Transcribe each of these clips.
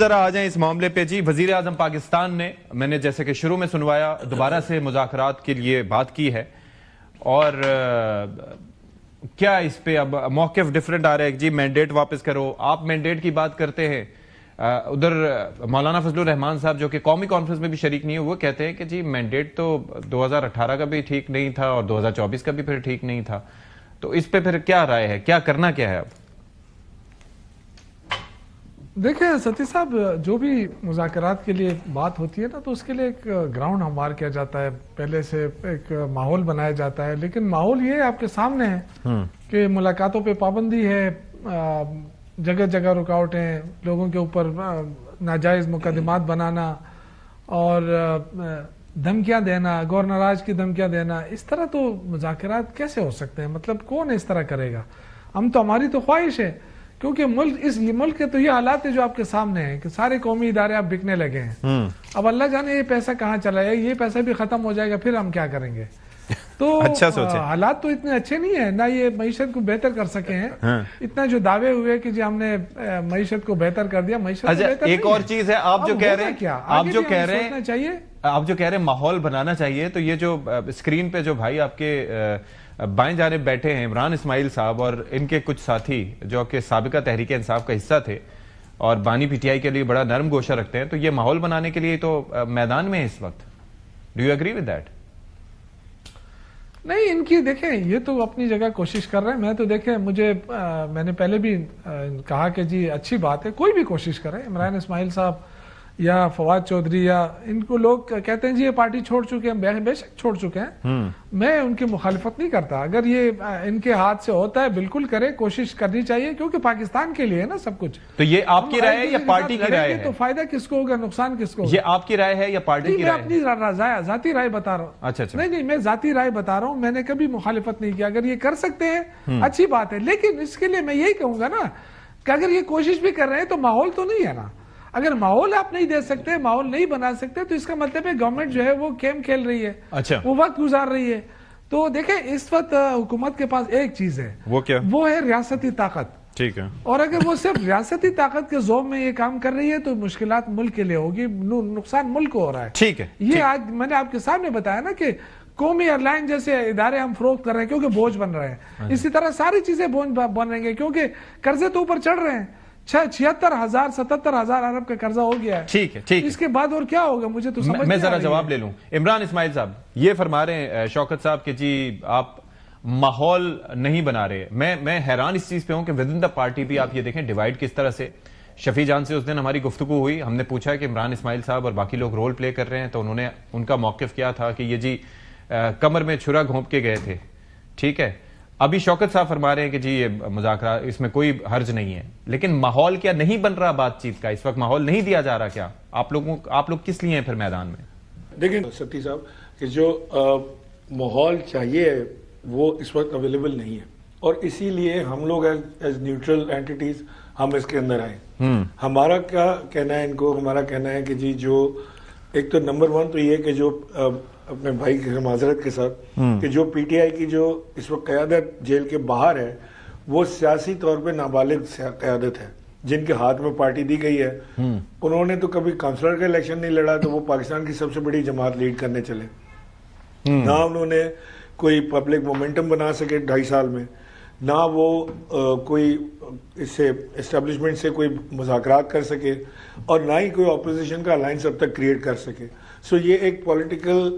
ذرا آ جائیں اس معاملے پہ جی. وزیر اعظم پاکستان نے، میں نے جیسے کہ شروع میں سنوایا، دوبارہ سے مذاکرات کے لیے بات کی ہے، اور کیا اس پہ اب موقف ڈیفرنٹ آ رہا ہے؟ جی مینڈیٹ واپس کرو. آپ مینڈیٹ کی بات کرتے ہیں، ادھر مولانا فضل الرحمان صاحب جو کہ قومی کانفرنس میں بھی شریک نہیں ہے، وہ کہتے ہیں کہ جی مینڈیٹ تو 2018 کا بھی ٹھیک نہیں تھا اور 2024 کا بھی پھر ٹھیک نہیں تھا. تو اس پہ پھر کیا رائے ہے، کیا کرنا کیا ہے اب؟ دیکھیں ستی صاحب، جو بھی مذاکرات کے لیے بات ہوتی ہے نا، تو اس کے لیے ایک گراؤنڈ ہموار کیا جاتا ہے، پہلے سے ایک ماحول بنایا جاتا ہے. لیکن ماحول یہ آپ کے سامنے ہے کہ ملاقاتوں پہ پابندی ہے، جگہ جگہ رکاوٹیں، لوگوں کے اوپر ناجائز مقدمات بنانا اور دھمکیاں دینا، گورنر آج کی دھمکیاں دینا. اس طرح تو مذاکرات کیسے ہو سکتے ہیں؟ مطلب کون اس طرح کرے گا؟ ہماری تو خواہش ہے، کیونکہ اس ملک کے تو یہ حالات ہے جو آپ کے سامنے ہیں کہ سارے قومی ادارے آپ بکنے لگے ہیں. اب اللہ جانے یہ پیسہ کہاں چلا ہے، یہ پیسہ بھی ختم ہو جائے گا، پھر ہم کیا کریں گے؟ تو حالات تو اتنے اچھے نہیں ہیں، نہ یہ معیشت کو بہتر کر سکے ہیں. اتنا جو دعوے ہوئے کہ جی ہم نے معیشت کو بہتر کر دیا، معیشت بہتر. ایک اور چیز ہے، آپ جو کہہ رہے ہیں، آپ جو کہہ رہے ہیں ماحول بنانا چاہیے، تو یہ جو اسکرین پہ جو بھائی آپ کے بائیں جانب بیٹھے ہیں، عمران اسماعیل صاحب اور ان کے کچھ ساتھی جو کہ سابقہ تحریک انصاف کا حصہ تھے اور بانی پی ٹی آئی کے لیے بڑا نرم گوشہ رکھتے ہیں، تو یہ ماحول بنانے کے لیے تو میدان میں ہے اس وقت. Do you agree with that? نہیں، ان کی دیکھیں یہ تو اپنی جگہ کوشش کر رہے ہیں. میں تو دیکھیں میں نے پہلے بھی کہا کہ جی اچھی بات ہے، کوئی بھی کوشش کرے. عمران اسماعیل صاحب یا فواد چودھری یا ان کو لوگ کہتے ہیں جی یہ پارٹی چھوڑ چکے ہیں، بے شک چھوڑ چکے ہیں. میں ان کی مخالفت نہیں کرتا. اگر یہ ان کے ہاتھ سے ہوتا ہے بالکل کرے، کوشش کرنی چاہیے، کیونکہ پاکستان کے لیے ہے نا سب کچھ. تو یہ آپ کی رائے ہے یا پارٹی کی رائے ہے؟ تو فائدہ کس کو ہوگا، نقصان کس کو ہوگا؟ یہ آپ کی رائے ہے یا پارٹی کی رائے ہے؟ میں اپنی ذاتی رائے بتا رہا ہوں. اچھا نہیں، میں ذاتی رائے بتا رہا ہوں. میں نے کبھی مخالفت نہیں کیا. اگر یہ کر سکتے ہیں اچھی بات ہے، لیکن اس کے لیے میں یہی کہوں گا نا کہ اگر یہ کوشش بھی کر رہے ہیں تو ماحول تو نہیں ہے نا. اگر ماحول آپ نہیں دے سکتے، ماحول نہیں بنا سکتے، تو اس کا مطلب ہے گورنمنٹ جو ہے وہ گیم کھیل رہی ہے. اچھا، وہ وقت گزار رہی ہے. تو دیکھیں اس وقت حکومت کے پاس ایک چیز ہے، وہ کیا؟ وہ ہے ریاستی طاقت. ٹھیک ہے. اور اگر وہ صرف ریاستی طاقت کے ذوق میں یہ کام کر رہی ہے تو مشکلات ملک کے لیے ہوگی، نقصان ملک کو ہو رہا ہے. ٹھیک ہے. یہ آج میں نے آپ کے سامنے بتایا نا کہ قومی ایئر لائن جیسے ادارے ہم فروخت کر رہے ہیں کیونکہ بوجھ بن رہے ہیں. اسی طرح ساری چیزیں بوجھ بن رہی ہیں کیونکہ قرضے تو اوپر چڑھ رہے ہیں. 76,000-77,000 ارب کا قرضہ ہو گیا ہے. ٹھیک ہے. اس کے بعد اور کیا ہوگا مجھے تو سمجھ میں ذرا جواب لے لوں. عمران اسماعیل صاحب یہ فرما رہے ہیں شوکت صاحب کہ جی آپ ماحول نہیں بنا رہے. میں حیران اس چیز پہ ہوں کہ ود ان دا پارٹی بھی آپ یہ دیکھیں ڈیوائیڈ کس طرح سے. شفیع جان سے اس دن ہماری گفتگو ہوئی، ہم نے پوچھا کہ عمران اسماعیل صاحب اور باقی لوگ رول پلے کر رہے ہیں، تو انہوں نے ان کا موقف کیا تھا کہ یہ جی کمر میں چھرا گھونپ کے گئے تھے. ٹھیک ہے. ابھی شوکت صاحب فرما رہے ہیں کہ جی یہ مذاکرات اس میں کوئی حرج نہیں ہے، لیکن ماحول کیا نہیں بن رہا بات چیت کا؟ اس وقت ماحول نہیں دیا جا رہا کیا؟ آپ لوگ کس لیے ہیں پھر میدان میں؟ دیکھیں ستی صاحب کہ جو ماحول چاہیے وہ اس وقت اویلیبل نہیں ہے، اور اسی لیے ہم لوگ ایز نیوٹرل اینٹیز ہم اس کے اندر آئے. ہمارا کیا کہنا ہے، ان کو ہمارا کہنا ہے کہ جی جو ایک تو نمبر 1 تو یہ کہ جو اپنے بھائی کے معذرت کے ساتھ کہ جو پی ٹی آئی کی جو اس وقت قیادت جیل کے باہر ہے وہ سیاسی طور پہ نابالغ قیادت ہے جن کے ہاتھ میں پارٹی دی گئی ہے. انہوں نے تو کبھی کونسلر کا الیکشن نہیں لڑا، تو وہ پاکستان کی سب سے بڑی جماعت لیڈ کرنے چلے. نہ انہوں نے کوئی پبلک مومنٹم بنا سکے 2.5 سال میں، نہ وہ کوئی اس سے اسٹیبلشمنٹ سے کوئی مذاکرات کر سکے، اور نہ ہی کوئی اپوزیشن کا الائنس اب تک کریٹ کر سکے. سو یہ ایک پولیٹیکل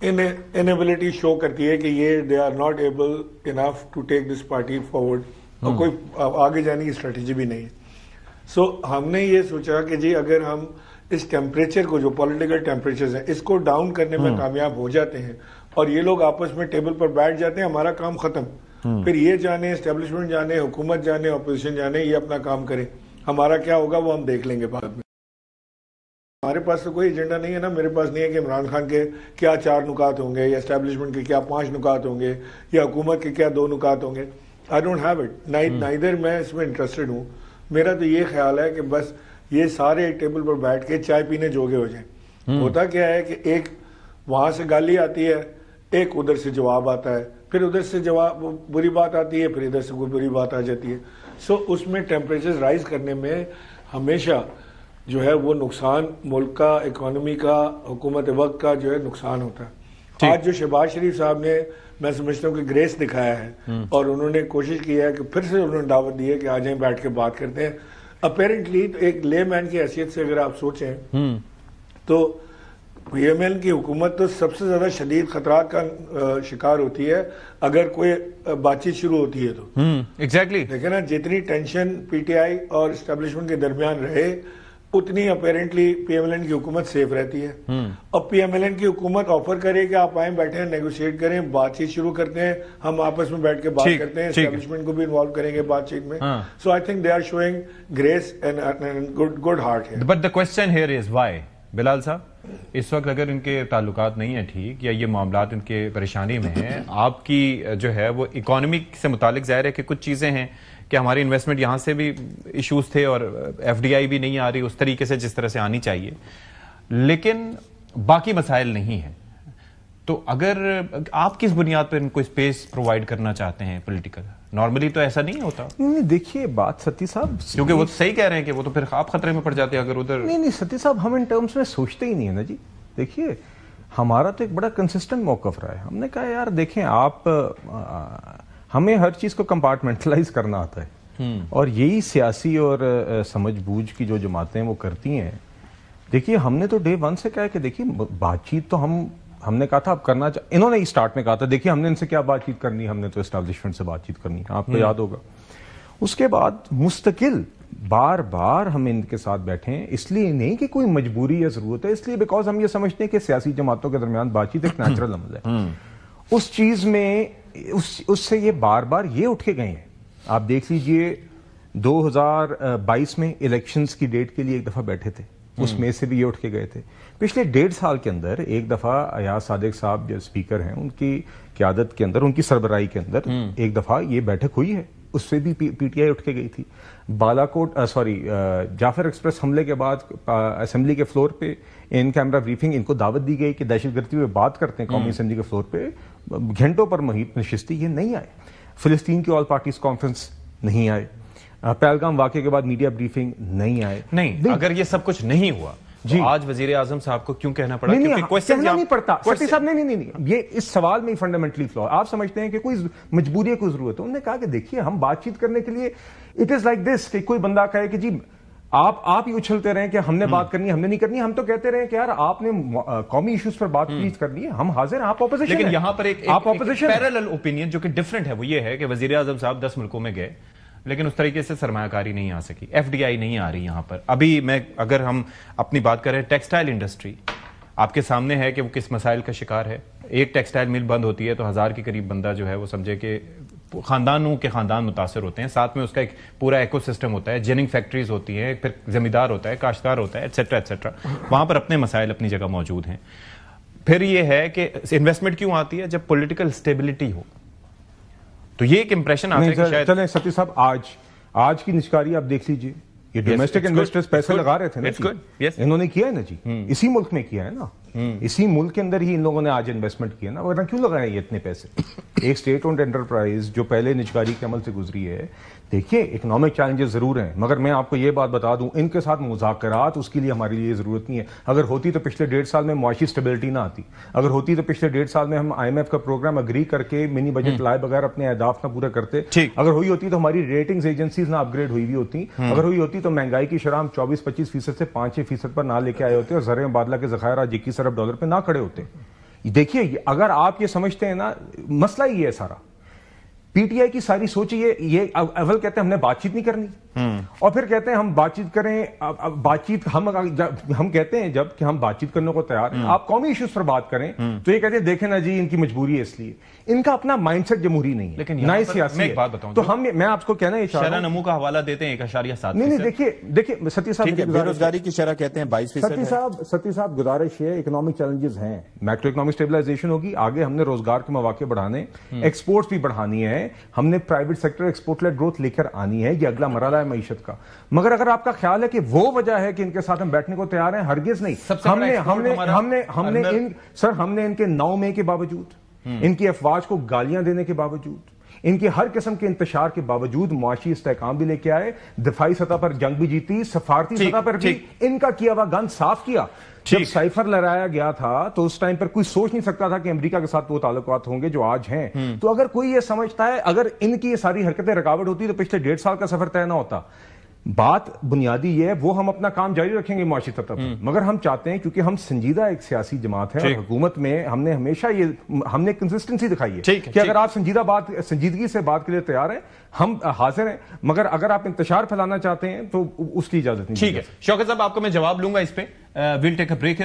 انیبلٹی شو کرتی ہے کہ یہ they are not able enough to take this party forward, اور کوئی آگے جانے کی اسٹریٹجی بھی نہیں ہے. سو ہم نے یہ سوچا کہ جی اگر ہم اس ٹیمپریچر کو، جو پولیٹیکل ٹیمپریچرز ہیں، اس کو ڈاؤن کرنے میں کامیاب ہو جاتے ہیں اور یہ لوگ آپس میں ٹیبل پر بیٹھ جاتے ہیں، ہمارا کام ختم. پھر یہ جانے، اسٹیبلشمنٹ جانے، حکومت جانے، اپوزیشن جانے، یہ اپنا کام کرے. ہمارا کیا ہوگا وہ ہم دیکھ لیں گے بعد میں. ہمارے پاس تو کوئی ایجنڈا نہیں ہے نا. میرے پاس نہیں ہے کہ عمران خان کے کیا 4 نکات ہوں گے، یا اسٹیبلشمنٹ کے کیا 5 نکات ہوں گے، یا حکومت کے کیا 2 نکات ہوں گے. I don't have it, neither میں اس میں انٹرسٹڈ ہوں. میرا تو یہ خیال ہے کہ بس یہ سارے ایک ٹیبل پر بیٹھ کے چائے پینے جوگے ہو جائیں. ہوتا کیا ہے کہ ایک وہاں سے گالی آتی ہے، ایک ادھر سے جواب آتا ہے، پھر ادھر سے جواب بری بات آتی ہے، پھر ادھر سے کوئی بری بات آ جاتی ہے. سو اس میں ٹیمپریچر رائز کرنے میں ہمیشہ جو ہے وہ نقصان ملک کا، اکانومی کا، حکومت وقت کا جو ہے نقصان ہوتا ہے. آج جو شہباز شریف صاحب نے میں سمجھتا ہوں کہ گریس دکھایا ہے اور انہوں نے کوشش کی ہے کہ پھر سے انہوں نے دعوت دی ہے کہ آ جائیں بیٹھ کے بات کرتے ہیں. اپیرنٹلی ایک لے مین کی حیثیت سے اگر آپ سوچیں تو پی ایم ایل کی حکومت تو سب سے زیادہ شدید خطرات کا شکار ہوتی ہے اگر کوئی بات چیت شروع ہوتی ہے تو. ایگزیکٹلی لیکن نا جتنی ٹینشن پی ٹی آئی اور اسٹیبلشمنٹ کے درمیان رہے اتنی اپیرنٹلی پی ایم ایل این کی حکومت سیف رہتی ہے. اور پی ایم ایل این کی حکومت آفر کرے کہ آپ آئیں بیٹھیں نیگوشیٹ کریں بات چیت شروع کرتے ہیں ہم آپس میں بیٹھ کے بات کرتے ہیں اسٹیبلشمنٹ کو بھی انوالو کریں گے بات چیت میں. So I think they are showing grace and good heart ہے. But the question here is why Bilal صاحب اس وقت اگر ان کے تعلقات نہیں ہیں ٹھیک یا یہ معاملات ان کے پریشانی میں ہیں آپ کی جو ہے وہ اکانومی سے متعلق ظاہر ہے کہ کچھ چیزیں ہیں کہ ہماری انویسٹمنٹ یہاں سے بھی ایشوز تھے اور ایف ڈی آئی بھی نہیں آ رہی اس طریقے سے جس طرح سے آنی چاہیے لیکن باقی مسائل نہیں ہیں. تو اگر آپ کس بنیاد پر ان کو اسپیس پرووائڈ کرنا چاہتے ہیں پولیٹیکل؟ نارملی تو ایسا نہیں ہوتا. نہیں دیکھیے بات ستی صاحب کیونکہ وہ صحیح کہہ رہے ہیں کہ وہ تو پھر آپ خطرے میں پڑ جاتے ہیں اگر ادھر. نہیں ستی صاحب ہم ان ٹرمز میں سوچتے ہی نہیں ہے نا جی. دیکھیے ہمارا تو ایک بڑا کنسسٹنٹ موقف رہا ہے. ہم نے کہا یار دیکھیں آپ ہمیں ہر چیز کو کمپارٹمنٹلائز کرنا آتا ہے اور یہی سیاسی اور سمجھ بوجھ کی جو جماعتیں وہ کرتی ہیں. دیکھیے ہم نے تو ڈے ون سے کہا کہ دیکھیے بات چیت تو ہم نے کہا تھا اب کرنا انہوں نے اسٹارٹ میں کہا تھا دیکھیے ہم نے ان سے کیا بات چیت کرنی ہم نے تو اسٹیبلشمنٹ سے بات چیت کرنی آپ کو یاد ہوگا. اس کے بعد مستقل بار بار ہم ان کے ساتھ بیٹھے ہیں اس لیے نہیں کہ کوئی مجبوری یا ضرورت ہے اس لیے بیکاز ہم یہ سمجھتے ہیں کہ سیاسی جماعتوں کے درمیان بات چیت ایک نیچرل عمل ہے. اس چیز میں اس سے یہ بار بار یہ اٹھ کے گئے ہیں. آپ دیکھ لیجئے 2022 میں الیکشنز کی ڈیٹ کے لیے ایک دفعہ بیٹھے تھے اس میں سے بھی یہ اٹھ کے گئے تھے. پچھلے 1.5 سال کے اندر ایک دفعہ ایاز صادق صاحب جو اسپیکر ہیں ان کی قیادت کے اندر ان کی سربراہی کے اندر ایک دفعہ یہ بیٹھک ہوئی ہے اس سے بھی پی ٹی آئی اٹھ کے گئی تھی. بالاکوٹ جعفر ایکسپریس حملے کے بعد اسمبلی کے فلور پہ ان کیمرہ بریفنگ ان کو دعوت دی گئی کہ دہشت گردی پہ بات کرتے ہیں قومی اسمبلی کے فلور پہ گھنٹوں پر محیط نشستی یہ نہیں آئے. فلسطین کی آل پارٹیز کانفرنس نہیں آئے. پہلگام واقعے کے بعد میڈیا بریفنگ نہیں آئے. نہیں اگر یہ سب کچھ نہیں ہوا جی آج وزیر اعظم صاحب کو کیوں کہنا پڑا؟ کہنا نہیں پڑتا ستی صاحب. نہیں یہ اس سوال میں فنڈامنٹلی فلا. آپ سمجھتے ہیں کہ کوئی مجبوری ہے کوئی ضرورت ہے. انہوں نے کہا کہ دیکھیے ہم بات چیت کرنے کے لیے اٹ از لائک دس کہ کوئی بندہ کہے کہ جی آپ ہی اچھلتے رہیں کہ ہم نے بات کرنی ہم نے نہیں کرنی. ہم تو کہتے رہے کہ یار آپ نے قومی ایشوز پر بات پلیز کرنی ہے ہم حاضر ہیں. آپ اپوزیشن لیکن یہاں پر ایک پیرالل اوپینین جو کہ ڈفرنٹ ہے وہ یہ ہے کہ وزیر اعظم صاحب 10 ملکوں میں گئے لیکن اس طریقے سے سرمایہ کاری نہیں آ سکی. ایف ڈی آئی نہیں آ رہی یہاں پر. ابھی میں اگر ہم اپنی بات کریں ٹیکسٹائل انڈسٹری آپ کے سامنے ہے کہ وہ کس مسائل کا شکار ہے. ایک ٹیکسٹائل مل بند ہوتی ہے تو 1000 کے قریب بندہ جو ہے وہ سمجھے کہ خاندانوں کے خاندان متاثر ہوتے ہیں. ساتھ میں اس کا ایک پورا ایکو سسٹم ہوتا ہے. جیننگ فیکٹریز ہوتی ہیں پھر زمیندار ہوتا ہے کاشتکار ہوتا ہے ایٹسیٹرا ایٹسیٹرا. وہاں پر اپنے مسائل اپنی جگہ موجود ہیں. پھر یہ ہے کہ انویسٹمنٹ کیوں آتی ہے جب پولیٹیکل اسٹیبلٹی ہو. تو یہ ایک امپریشن آتا ہے کہ شاید چلیں ستی صاحب آج کی نچکاری آپ دیکھ لیجئے یہ ڈومیسٹک انویسٹرز پیسے لگا رہے تھے نا انہوں نے کیا ہے نا جی اسی ملک میں کیا ہے نا اسی ملک کے اندر ہی ان لوگوں نے آج انویسٹمنٹ کیا نا. ورنہ کیوں لگائے یہ اتنے پیسے؟ ایک اسٹیٹ اونڈ انٹرپرائز جو پہلے نجکاری کے عمل سے گزری ہے. دیکھیے اکنامک چیلنجز ضرور ہیں مگر میں آپ کو یہ بات بتا دوں ان کے ساتھ مذاکرات اس کے لیے ہمارے لیے ضرورت نہیں ہے. اگر ہوتی تو پچھلے 1.5 سال میں معاشی اسٹیبلٹی نہ آتی. اگر ہوتی تو پچھلے 1.5 سال میں ہم آئی ایم ایف کا پروگرام اگری کر کے منی بجٹ لائے بغیر اپنے اہداف نہ پورے کرتے. اگر ہوئی ہوتی تو ہماری ریٹنگز ایجنسیز نہ اپ گریڈ ہوئی ہوتی. اگر ہوئی ہوتی تو مہنگائی کی شرح 24-25% سے 5-6% پر نہ لے کے آئے ہوتے اور زر مبادلہ کے ذخائر آج 21 ارب ڈالر پہ نہ کھڑے ہوتے. دیکھیے اگر آپ یہ سمجھتے ہیں نا مسئلہ یہ ہے سارا پی ٹی آئی کی ساری سوچ یہ اول کہتے ہیں ہم نے بات چیت نہیں کرنی اور پھر کہتے ہیں ہم بات چیت کریں. بات چیت ہم کہتے ہیں جب کہ ہم بات چیت کرنے کو تیار ہیں آپ قومی ایشوز پر بات کریں تو یہ کہتے ہیں دیکھیں نا جی ان کی مجبوری ہے اس لیے. ان کا اپنا مائنڈ سیٹ جمہوری نہیں ہے لیکن نہ ہی سیاسی ہے. تو میں آپ کو کہنا یہ شرح نمو کا حوالہ دیتے ہیں 1.7. نہیں دیکھیے ستی صاحب بے روزگاری کی شرح کہتے ہیں 22%. ستی صاحب گزارش ہے اکنامک چیلنجز ہیں. میکرو اکنامک اسٹیبلائزیشن ہوگی آگے ہم نے روزگار کے مواقع بڑھانے ایکسپورٹس بھی بڑھانی ہے. ہم نے private sector export led growth لے کر آنی ہے. یہ اگلا مرحلہ ہے معیشت کا. مگر اگر آپ کا خیال ہے کہ وہ وجہ ہے کہ ان کے ساتھ ہم بیٹھنے کو تیار ہیں ہرگز نہیں. ہم نے ان کے 9 مئی کے باوجود ان کی افواج کو گالیاں دینے کے باوجود ان کی ہر قسم کے انتشار کے باوجود معاشی استحکام بھی لے کے آئے, دفاعی سطح پر جنگ بھی جیتی, سفارتی سطح پر بھی ان کا کیا ہوا گن صاف کیا. جب سائفر لہرایا گیا تھا تو اس ٹائم پر کوئی سوچ نہیں سکتا تھا کہ امریکہ کے ساتھ وہ تعلقات ہوں گے جو آج ہیں. تو اگر کوئی یہ سمجھتا ہے اگر ان کی یہ ساری حرکتیں رکاوٹ ہوتی تو پچھلے 1.5 سال کا سفر طے نہ ہوتا. بات بنیادی یہ ہے وہ ہم اپنا کام جاری رکھیں گے معاشی سطح پر, مگر ہم چاہتے ہیں کیونکہ ہم سنجیدہ ایک سیاسی جماعت ہے اور حکومت میں ہم نے ہمیشہ ہم نے کنسسٹنسی دکھائی ہے کہ اگر آپ سنجیدگی سے بات کے لیے تیار ہیں ہم حاضر ہیں, مگر اگر آپ انتشار پھیلانا چاہتے ہیں تو اس کی اجازت نہیں. ٹھیک ہے شوکت صاحب, آپ کو میں جواب لوں گا اس پہ. We'll take a break.